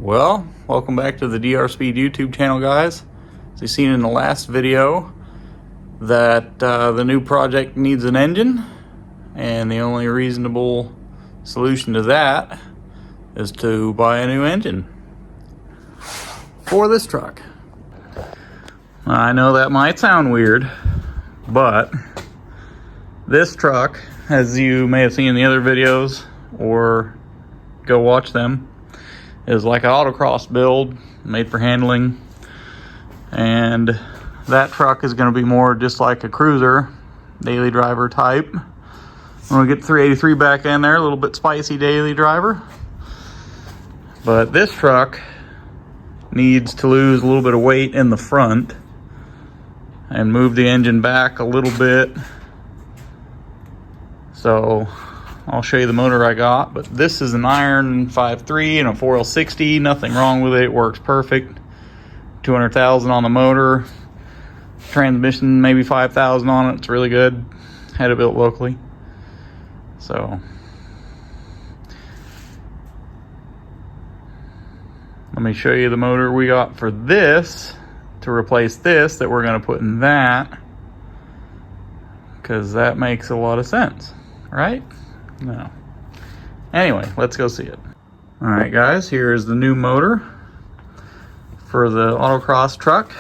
Well, welcome back to the DR Speed YouTube channel, guys. As you've seen in the last video that the new project needs an engine, and the only reasonable solution to that is to buy a new engine for this truck. I know that might sound weird, but this truck, as you may have seen in the other videos or go watch them, is like an autocross build made for handling, and that truck is going to be more just like a cruiser, daily driver type. I'm going to get 383 back in there, a little bit spicy daily driver. But this truck needs to lose a little bit of weight in the front and move the engine back a little bit. So I'll show you the motor I got, but this is an iron 5.3 and a 4L60. Nothing wrong with it. It works perfect. 200,000 on the motor. Transmission maybe 5,000 on it. It's really good. Had it built locally. So let me show you the motor we got for this to replace this that we're going to put in that, because that makes a lot of sense, right? No. Anyway, let's go see it. All right, guys, here is the new motor for the autocross truck.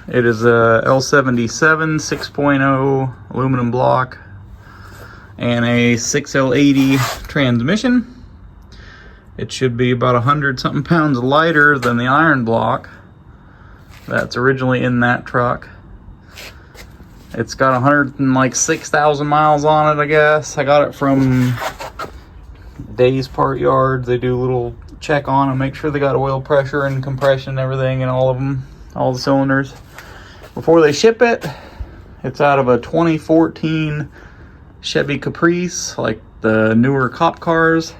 It is a L77 6.0 aluminum block and a 6L80 transmission. It should be about 100 something pounds lighter than the iron block that's originally in that truck. It's got 106,000 miles on it, I guess. I got it from Days Part Yards. They do a little check on and make sure they got oil pressure and compression and everything in all of them, all the cylinders, before they ship it. It's out of a 2014 Chevy Caprice, like the newer cop cars.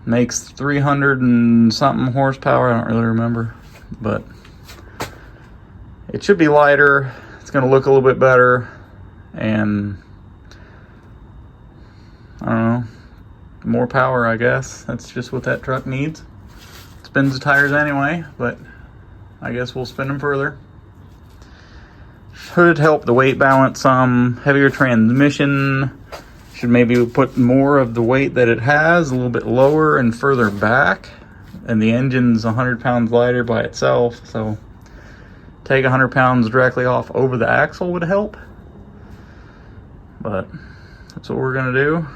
Makes 300 and something horsepower. I don't really remember, but it should be lighter. It's going to look a little bit better, and I don't know, more power, I guess. That's just what that truck needs. It spins the tires anyway, but I guess we'll spin them further. Should help the weight balance some. Heavier transmission. Should maybe put more of the weight that it has a little bit lower and further back. And the engine's 100 pounds lighter by itself, so take 100 pounds directly off over the axle would help. But that's what we're gonna do.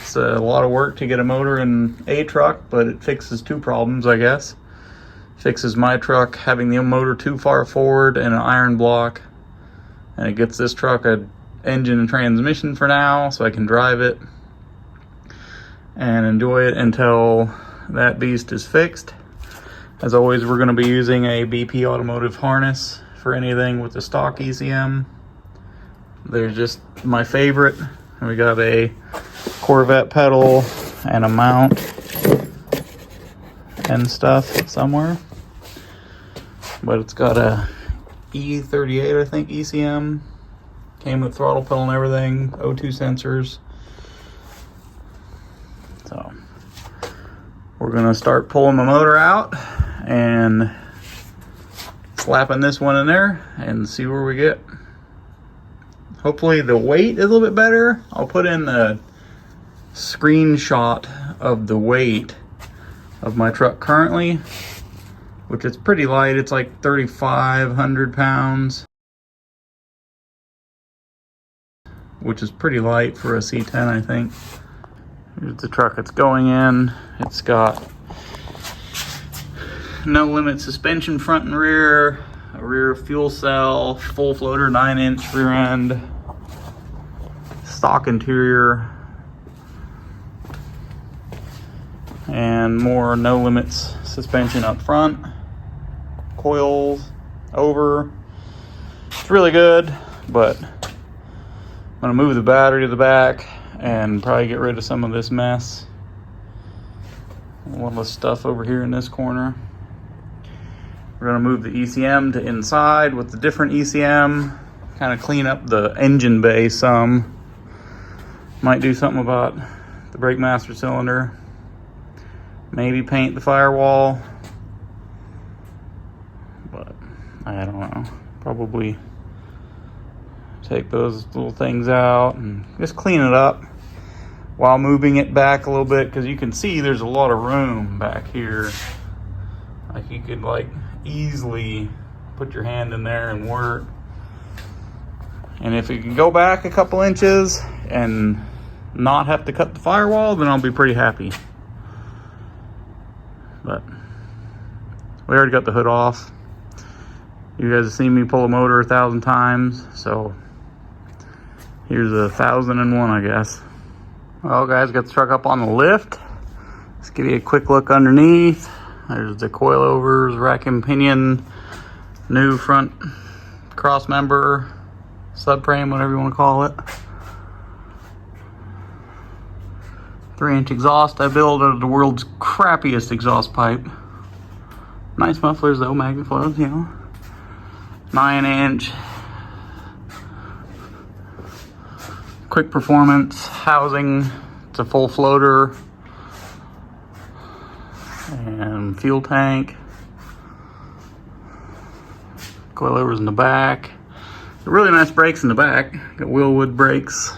It's a lot of work to get a motor in a truck, but it fixes two problems, I guess. Fixes my truck having the motor too far forward and an iron block, and it gets this truck a engine and transmission for now, so I can drive it and enjoy it until that beast is fixed. As always, we're going to be using a BP automotive harness for anything with the stock ECM. They're just my favorite. And we got a Corvette pedal and a mount and stuff somewhere. But it's got a E38, I think, ECM. Came with throttle pedal and everything, O2 sensors. So we're gonna start pulling the motor out and slapping this one in there and see where we get. Hopefully the weight is a little bit better. I'll put in the screenshot of the weight of my truck currently, which is pretty light. It's like 3,500 pounds. Which is pretty light for a C10, I think. Here's the truck it's going in. It's got no limit suspension front and rear, a rear fuel cell, full floater 9-inch rear end, stock interior, and more no limits suspension up front, coils over. It's really good, but I'm gonna move the battery to the back and probably get rid of some of this mess. All the stuff over here in this corner. We're gonna move the ECM to inside with the different ECM, kind of clean up the engine bay some. Might do something about the brake master cylinder. Maybe paint the firewall. I don't know, probably take those little things out and just clean it up while moving it back a little bit, because you can see there's a lot of room back here. Like you could like easily put your hand in there and work. And if you can go back a couple inches and not have to cut the firewall, then I'll be pretty happy. But we already got the hood off. You guys have seen me pull a motor 1,000 times, so here's 1,001, I guess. Well, guys, got the truck up on the lift. Let's give you a quick look underneath. There's the coilovers, rack and pinion, new front cross member, subframe, whatever you want to call it. 3-inch exhaust I built out of the world's crappiest exhaust pipe. Nice mufflers though, magnet flows, you know. 9-inch. Quick performance housing. It's a full floater. And fuel tank. Coilovers in the back. Really nice brakes in the back. Got Wheelwood brakes.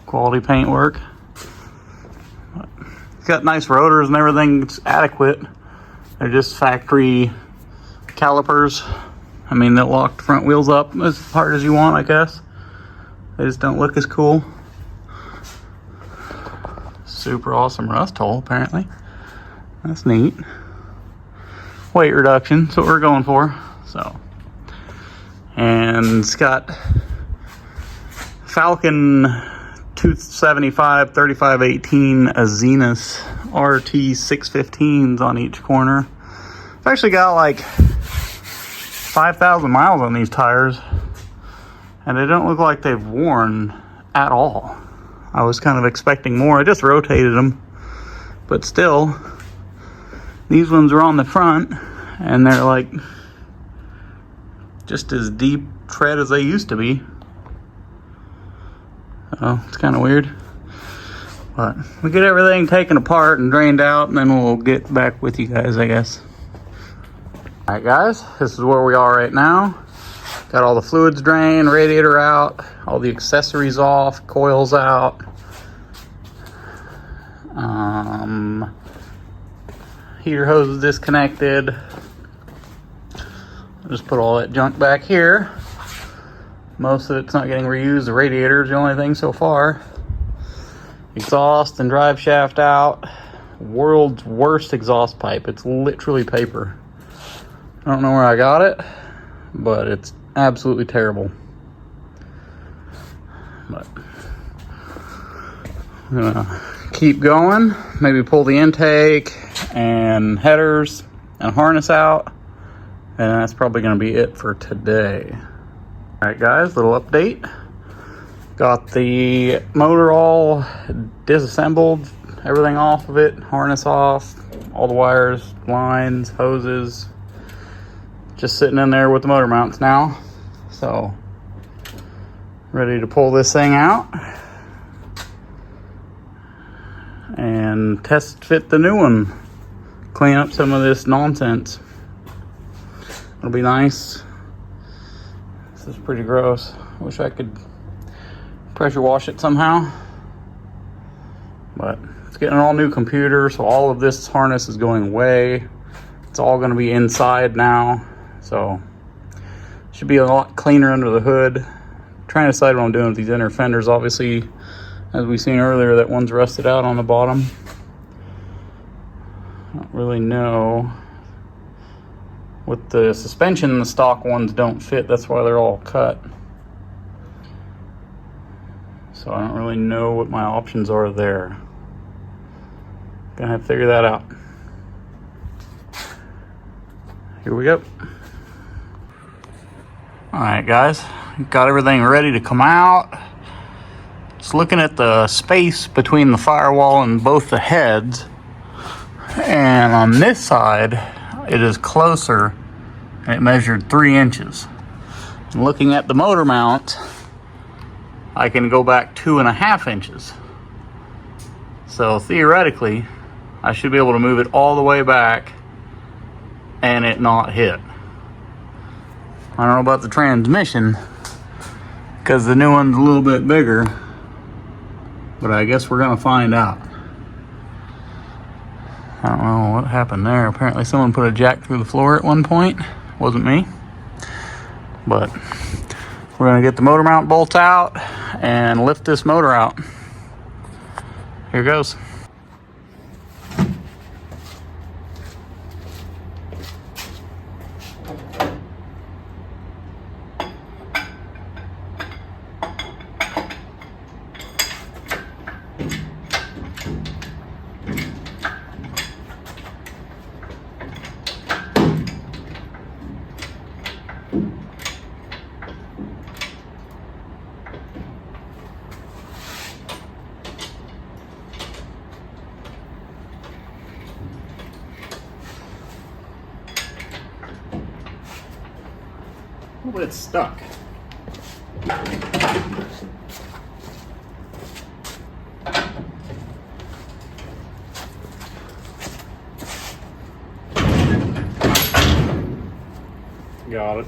Quality paint work. It's got nice rotors and everything. It's adequate. They're just factory calipers. I mean, they'll lock the front wheels up as hard as you want, I guess. They just don't look as cool. Super awesome rust hole, apparently. That's neat. Weight reduction, that's what we're going for. So, and it's got Falcon 275 3518 Azenas RT 615s on each corner. I've actually got like 5,000 miles on these tires, and they don't look like they've worn at all. I was kind of expecting more. I just rotated them, but still, these ones are on the front, and they're like just as deep tread as they used to be. Oh, it's kind of weird. But we get everything taken apart and drained out, and then we'll get back with you guys, I guess. All right, guys, this is where we are right now. Got all the fluids drained, radiator out, all the accessories off, coils out. Heater hose is disconnected. I'll just put all that junk back here. Most of it's not getting reused. The radiator is the only thing so far. Exhaust and drive shaft out. World's worst exhaust pipe. It's literally paper. I don't know where I got it, but it's absolutely terrible. But I'm gonna keep going. Maybe pull the intake and headers and harness out. And that's probably gonna be it for today. All right, guys, little update. Got the motor all disassembled, everything off of it, harness off, all the wires, lines, hoses. Just sitting in there with the motor mounts now. So, ready to pull this thing out and test fit the new one. Clean up some of this nonsense. It'll be nice. This is pretty gross. I wish I could pressure wash it somehow. But it's getting an all new computer, so all of this harness is going away. It's all going to be inside now. So it should be a lot cleaner under the hood. I'm trying to decide what I'm doing with these inner fenders. Obviously, as we seen earlier, that one's rusted out on the bottom. I don't really know. With the suspension, the stock ones don't fit. That's why they're all cut. So I don't really know what my options are there. Gonna have to figure that out. Here we go. All right, guys, got everything ready to come out. Just looking at the space between the firewall and both the heads. And on this side, it is closer. It measured 3 inches. And looking at the motor mount, I can go back 2.5 inches. So theoretically, I should be able to move it all the way back and it not hit. I don't know about the transmission because the new one's a little bit bigger, but I guess we're gonna find out. I don't know what happened there. Apparently someone put a jack through the floor at one point. Wasn't me. But we're gonna get the motor mount bolt out and lift this motor out. Here goes. Oh, it's stuck. Got it.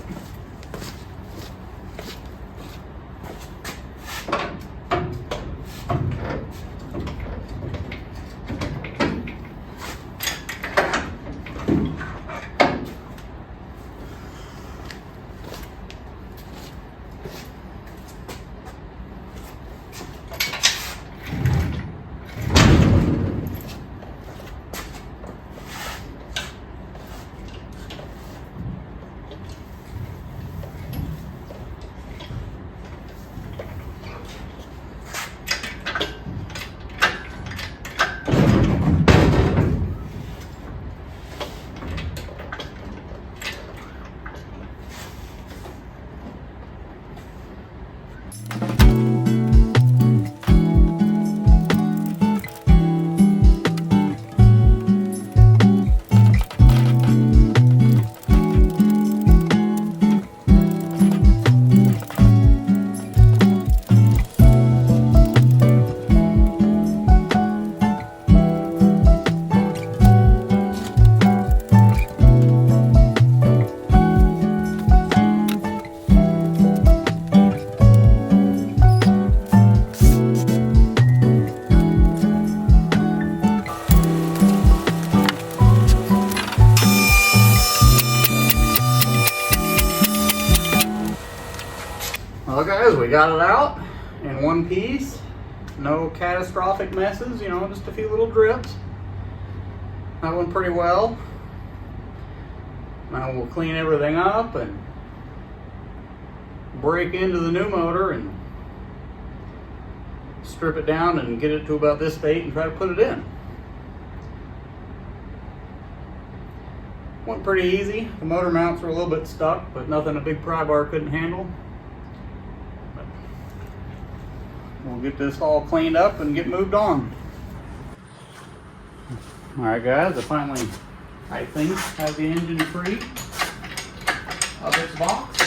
Well guys, we got it out in one piece. No catastrophic messes, you know, just a few little drips. That went pretty well. Now we'll clean everything up and break into the new motor and strip it down and get it to about this state and try to put it in. Went pretty easy. The motor mounts were a little bit stuck, but nothing a big pry bar couldn't handle. We'll get this all cleaned up and get moved on. Alright guys, I think have the engine free of its box.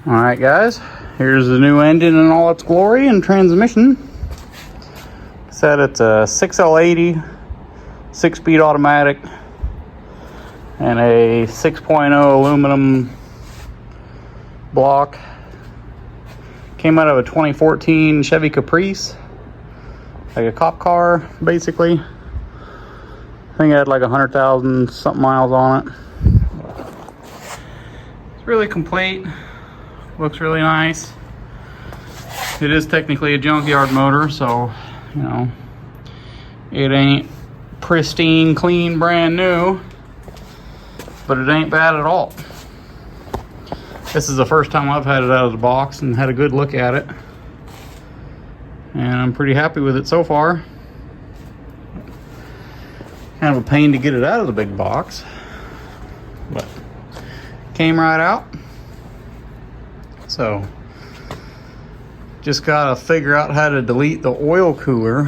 Alright guys, here's the new engine in all its glory and transmission. Said it's a 6L80 6-speed automatic and a 6.0 aluminum block. Came out of a 2014 Chevy Caprice, like a cop car basically. I think it had like 100,000 something miles on it. It's really complete, looks really nice. It is technically a junkyard motor, so you know, it ain't pristine, clean, brand new, but it ain't bad at all. This is the first time I've had it out of the box and had a good look at it, and I'm pretty happy with it so far. Kind of a pain to get it out of the big box, but came right out. So just gotta figure out how to delete the oil cooler,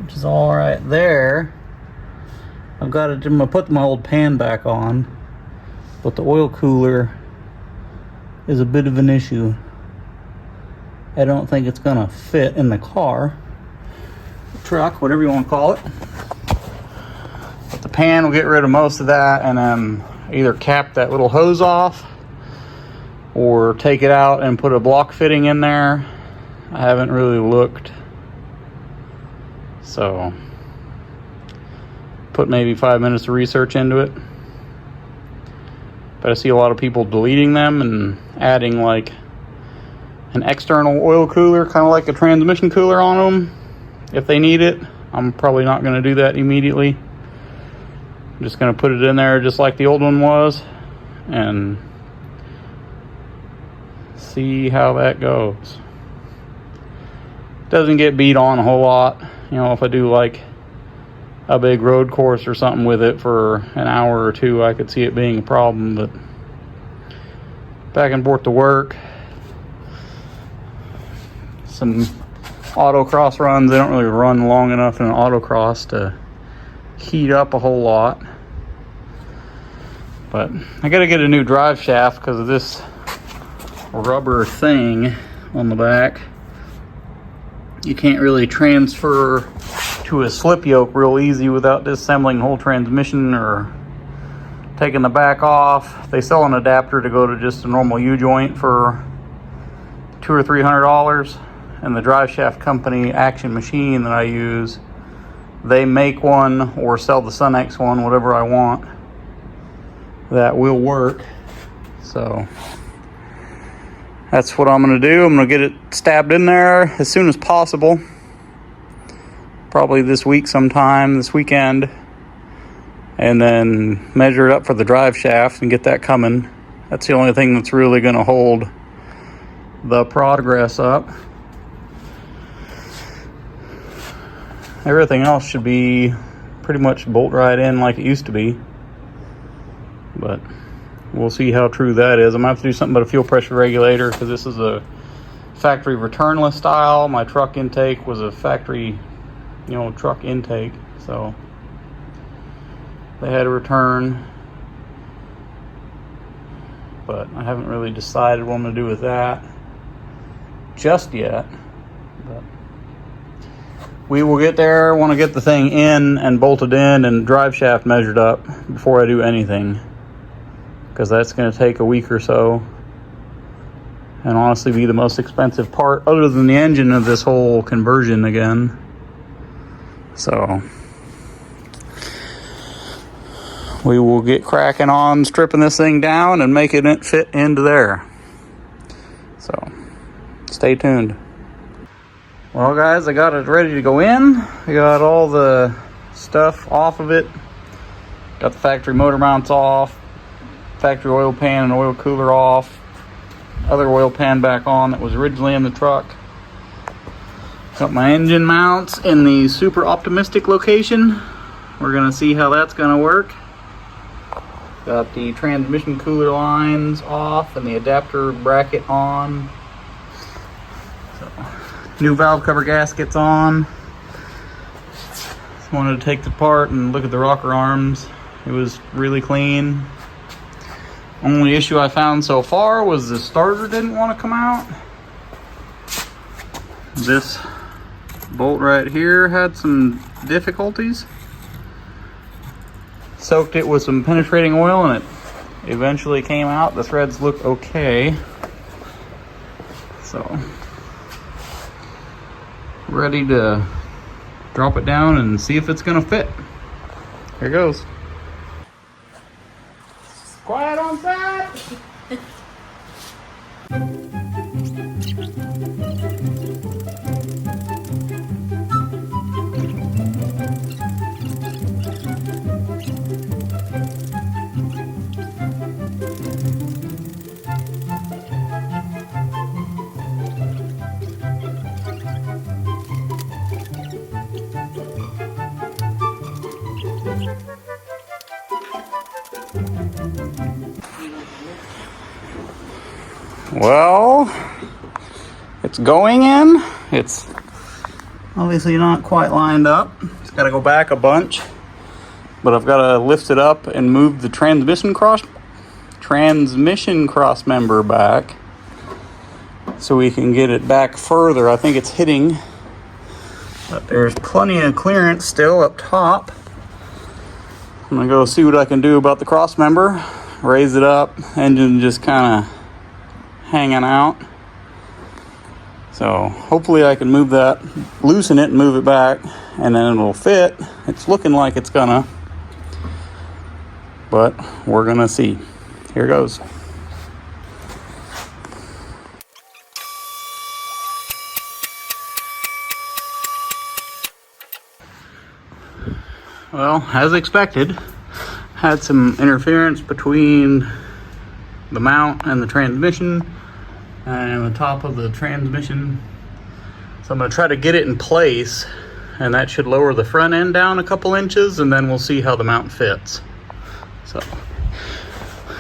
which is all right there. I'm gonna put my old pan back on, but the oil cooler is a bit of an issue. I don't think it's gonna fit in the car, truck, whatever you want to call it. But the pan will get rid of most of that, and then either cap that little hose off or take it out and put a block fitting in there. I haven't really looked, so put maybe 5 minutes of research into it. But I see a lot of people deleting them and adding like an external oil cooler, kind of like a transmission cooler on them if they need it. I'm probably not going to do that immediately. I'm just going to put it in there just like the old one was and see how that goes. Doesn't get beat on a whole lot. You know, if I do like a big road course or something with it for an hour or two, I could see it being a problem, but back and forth to work, some autocross runs, they don't really run long enough in an autocross to heat up a whole lot. But I gotta get a new drive shaft because of this rubber thing on the back. You can't really transfer to a slip yoke real easy without disassembling the whole transmission or taking the back off. They sell an adapter to go to just a normal U-joint for $200 or $300, and the drive shaft company Action Machine that I use, they make one or sell the Sunex one, whatever I want, that will work. So that's what I'm going to do. I'm going to get it stabbed in there as soon as possible. Probably this week sometime, this weekend. And then measure it up for the drive shaft and get that coming. That's the only thing that's really going to hold the progress up. Everything else should be pretty much bolt right in like it used to be. But we'll see how true that is. I'm going to have to do something about a fuel pressure regulator because this is a factory returnless style. My truck intake was a factory, truck intake. So they had a return. But I haven't really decided what I'm going to do with that just yet. But we will get there. I want to get the thing in and bolted in and drive shaft measured up before I do anything, because that's going to take a week or so and honestly be the most expensive part other than the engine of this whole conversion again. So we will get cracking on stripping this thing down and making it fit into there. So stay tuned. Well guys, I got it ready to go in. I got all the stuff off of it. Got the factory motor mounts off, factory oil pan and oil cooler off, other oil pan back on that was originally in the truck. Got my engine mounts in the super optimistic location. We're gonna see how that's gonna work. Got the transmission cooler lines off and the adapter bracket on. So, new valve cover gaskets on. Just wanted to take it apart and look at the rocker arms. It was really clean. Only issue I found so far was the starter didn't want to come out. This bolt right here had some difficulties. Soaked it with some penetrating oil and it eventually came out. The threads look okay. So, ready to drop it down and see if it's gonna fit. Here goes. Quiet on set! Well, it's going in. It's obviously not quite lined up. Just got to go back a bunch. but I've got to lift it up and move the transmission cross member back so we can get it back further. I think it's hitting, but there's plenty of clearance still up top. I'm gonna go see what I can do about the cross member, raise it up, engine just kind of hanging out. So hopefully I can move that, loosen it and move it back, and then it'll fit. It's looking like it's gonna, but we're gonna see. Here goes. Well, as expected, had some interference between the mount and the transmission and the top of the transmission. So I'm going to try to get it in place, and that should lower the front end down a couple inches, and then we'll see how the mount fits. So,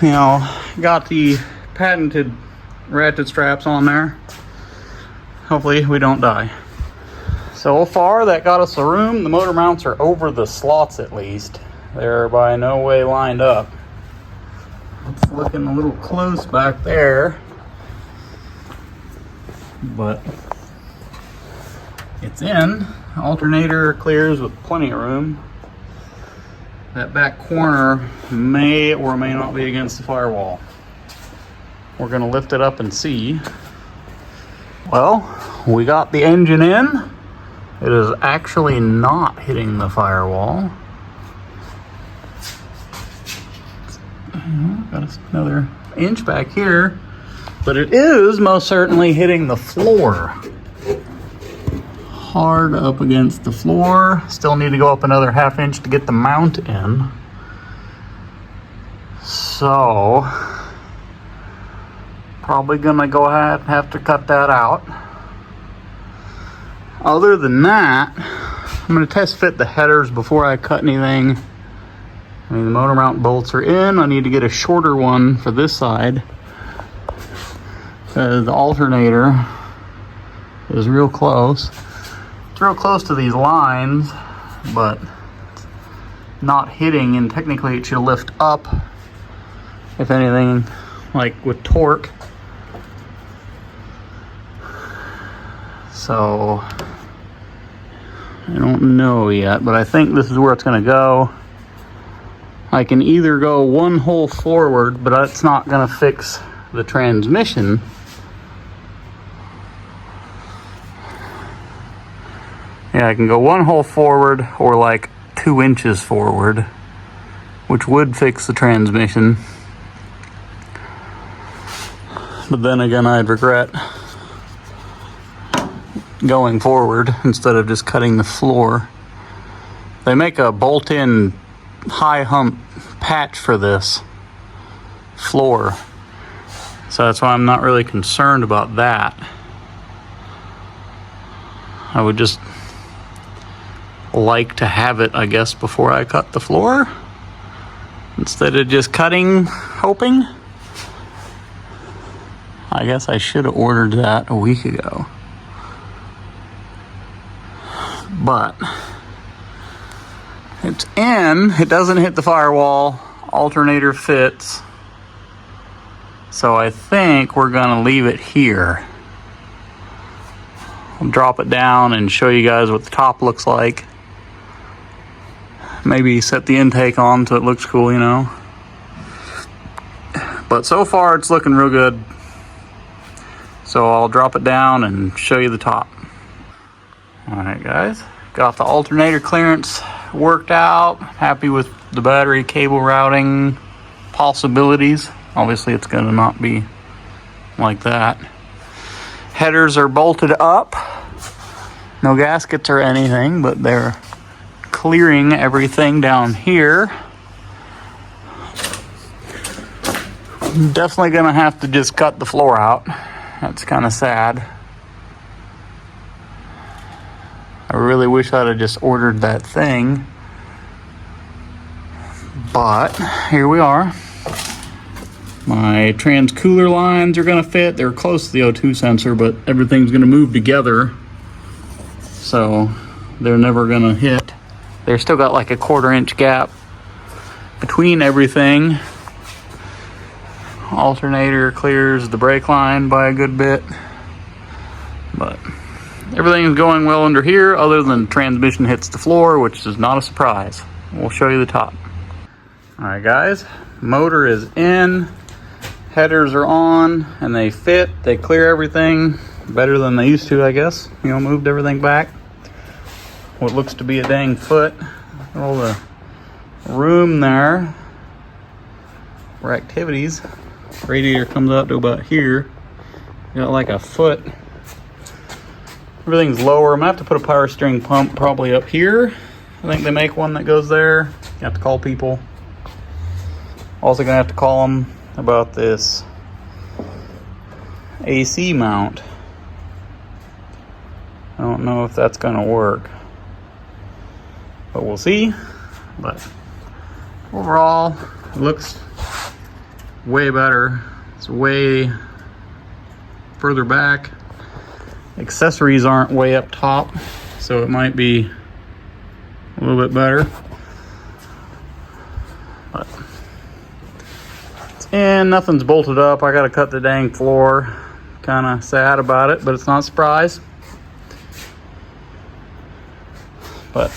you know, got the patented ratchet straps on there. Hopefully we don't die. So far that got us a room. The motor mounts are over the slots at least. They're by no way lined up. It's looking a little close back there, but it's in. Alternator clears with plenty of room. That back corner may or may not be against the firewall. We're gonna lift it up and see. Well, we got the engine in. It is actually not hitting the firewall. Got another inch back here, but it is most certainly hitting the floor. Hard up against the floor. Still need to go up another ½ inch to get the mount in. So, probably gonna go ahead and have to cut that out. Other than that, I'm going to test fit the headers before I cut anything. I mean, the motor mount bolts are in. I need to get a shorter one for this side, because the alternator is real close. It's real close to these lines, but not hitting, and technically it should lift up, if anything, like with torque. So I don't know yet, but I think this is where it's going to go. I can either go one hole forward, but that's not going to fix the transmission. Yeah, I can go one hole forward or like 2 inches forward, which would fix the transmission. But then again, I'd regret going forward instead of just cutting the floor. They make a bolt-in high hump patch for this floor, so that's why I'm not really concerned about that. I would just like to have it, I guess, before I cut the floor instead of just cutting, hoping. I guess I should have ordered that a week ago. But it's in. It doesn't hit the firewall. Alternator fits. So I think we're gonna leave it here. I'll drop it down and show you guys what the top looks like. Maybe set the intake on so it looks cool, you know. But so far it's looking real good. So I'll drop it down and show you the top. Alright guys, got the alternator clearance worked out. Happy with the battery cable routing possibilities. Obviously it's gonna not be like that. Headers are bolted up. No gaskets or anything, but they're clearing everything down here. Definitely gonna have to just cut the floor out. That's kind of sad. I really wish I'd have just ordered that thing, but here we are. My trans cooler lines are gonna fit. They're close to the O2 sensor, but everything's gonna move together, so they're never gonna hit. They're still got like a 1/4 inch gap between everything. Alternator clears the brake line by a good bit, but everything is going well under here other than transmission hits the floor, which is not a surprise. We'll show you the top. All right guys, motor is in, headers are on, and they fit. They clear everything better than they used to, I guess. You know, moved everything back. What looks to be a dang foot. All the room there for activities. Radiator comes out to about here. Got like a foot. Everything's lower. I'm gonna have to put a power steering pump probably up here. I think they make one that goes there. You have to call people. Also gonna have to call them about this AC mount. I don't know if that's gonna work, but we'll see. But overall, it looks way better. It's way further back. Accessories aren't way up top, so it might be a little bit better. But it's in, nothing's bolted up. I gotta cut the dang floor. Kind of sad about it, but it's not a surprise. But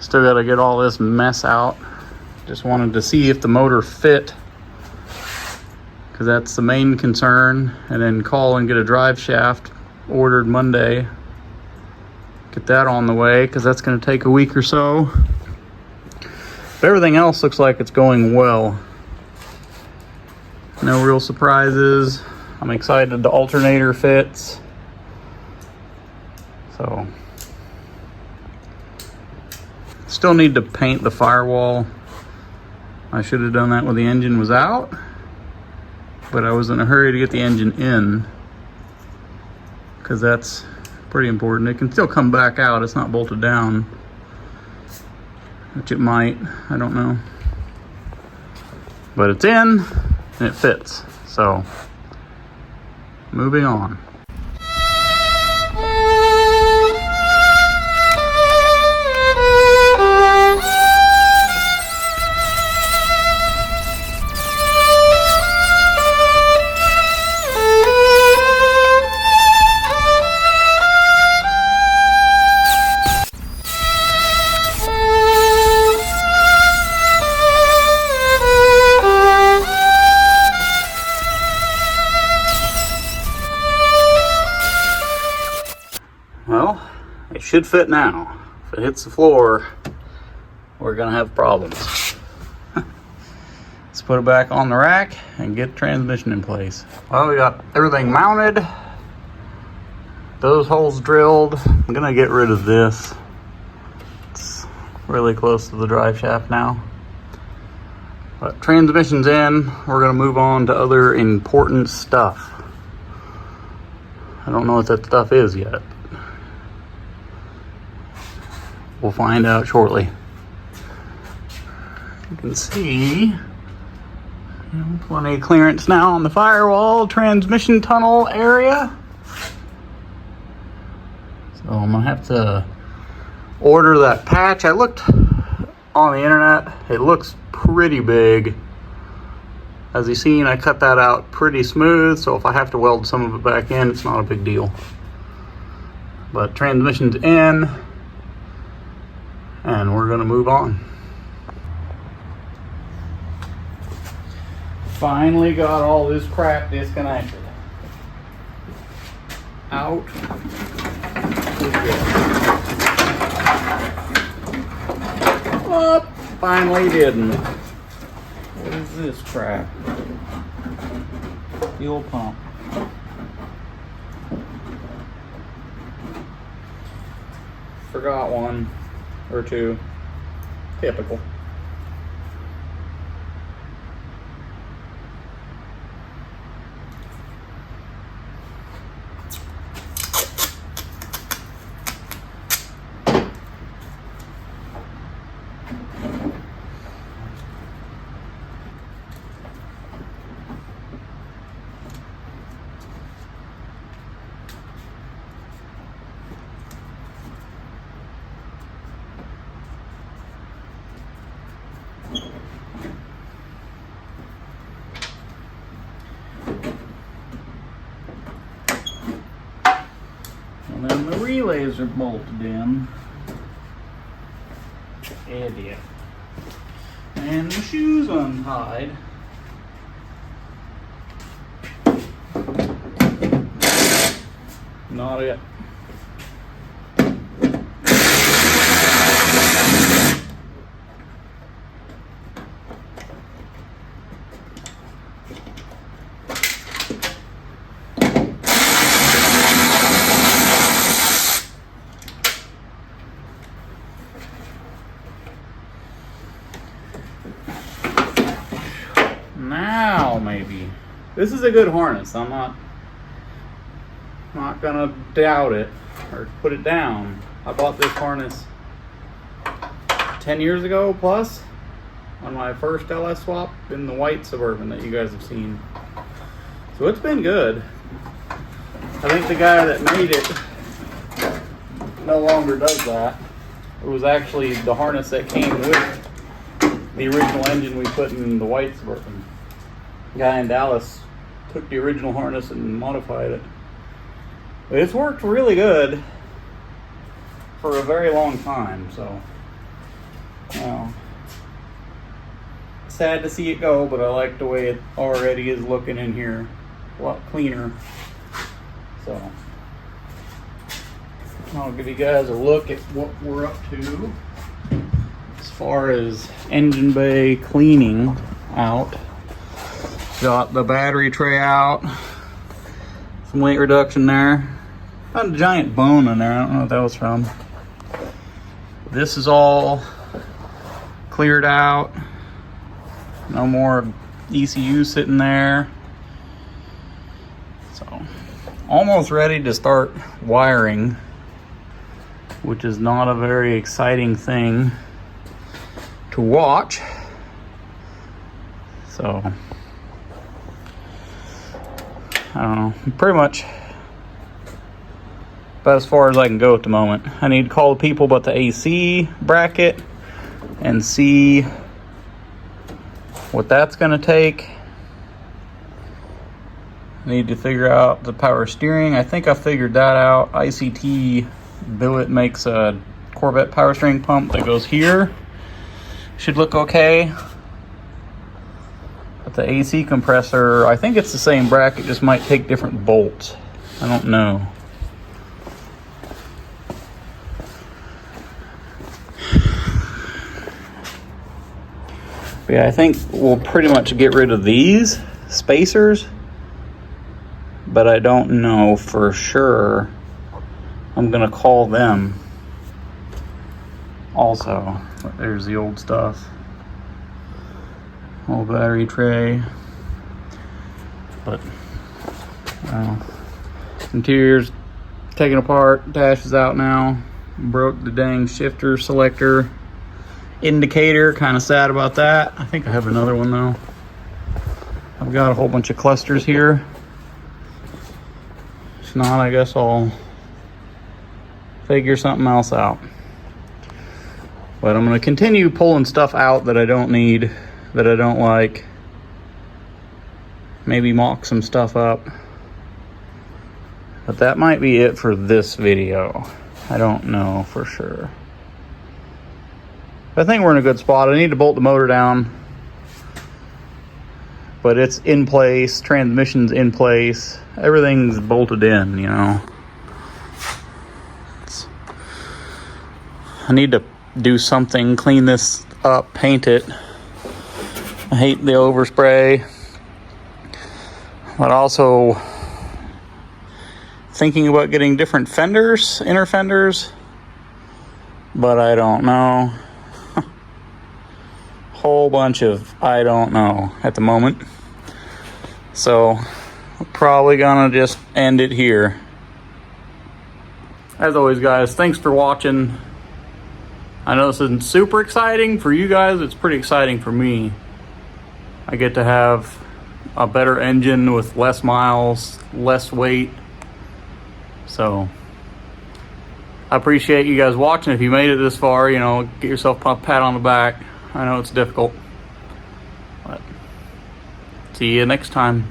still gotta get all this mess out. Just wanted to see if the motor fit, because that's the main concern, and then call and get a drive shaft ordered Monday. Get that on the way, because that's going to take a week or so. But everything else looks like it's going well. No real surprises. I'm excited the alternator fits. So still need to paint the firewall. I should have done that when the engine was out, but I was in a hurry to get the engine in, because that's pretty important. It can still come back out. It's not bolted down, which it might. I don't know. But it's in, and it fits. So, moving on. Well, it should fit now. If it hits the floor, we're gonna have problems. Let's put it back on the rack and get transmission in place. Well, we got everything mounted. Those holes drilled. I'm gonna get rid of this. It's really close to the drive shaft now. But transmission's in. We're gonna move on to other important stuff. I don't know what that stuff is yet. We'll find out shortly. You can see plenty of clearance now on the firewall, transmission tunnel area. So I'm gonna have to order that patch. I looked on the internet. It looks pretty big. As you've seen, I cut that out pretty smooth, so if I have to weld some of it back in, it's not a big deal. But transmission's in, and we're gonna move on. Finally got all this crap disconnected. Out. But finally didn't. What is this crap? Fuel pump. Forgot one or two. Typical. And then the relays are bolted in. Yeah. And the shoes untied. Not it. Now maybe. This is a good harness. I'm not gonna doubt it or put it down. I bought this harness 10 years ago plus on my first LS swap in the white Suburban that you guys have seen. So it's been good. I think the guy that made it no longer does that. It was actually the harness that came with the original engine we put in the white Suburban. The guy in Dallas took the original harness and modified it. But it's worked really good for a very long time, so sad to see it go, but I like the way it already is looking in here. A lot cleaner. So I'll give you guys a look at what we're up to as far as engine bay cleaning out. Got the battery tray out, some weight reduction there. Got a giant bone in there, I don't know what that was from. This is all cleared out. No more ECU sitting there. So, almost ready to start wiring, which is not a very exciting thing to watch. So, I don't know, pretty much about as far as I can go at the moment. I need to call the people about the AC bracket and see what that's going to take. I need to figure out the power steering. I think I figured that out. ICT billet makes a Corvette power steering pump that goes here. Should look okay. But the AC compressor, I think it's the same bracket, just might take different bolts. I don't know. But yeah, I think we'll pretty much get rid of these spacers, but I don't know for sure. I'm gonna call them also. There's the old stuff. Old battery tray. But interior's taken apart, dash is out now. Broke the dang shifter selector indicator, kind of sad about that. I think I have another one though. I've got a whole bunch of clusters here. If not, I guess I'll figure something else out. But I'm going to continue pulling stuff out that I don't need, that I don't like. Maybe mock some stuff up. But that might be it for this video. I don't know for sure. I think we're in a good spot. I need to bolt the motor down, but it's in place, transmission's in place, everything's bolted in, you know. I need to do something, clean this up, paint it. I hate the overspray, but also thinking about getting different fenders, inner fenders, but I don't know. Whole bunch of I don't know at the moment. So we're probably gonna just end it here. As always, guys, thanks for watching. I know this isn't super exciting for you guys. It's pretty exciting for me. I get to have a better engine with less miles, less weight. So I appreciate you guys watching. If you made it this far, you know, get yourself a pat on the back. I know it's difficult, but see you next time.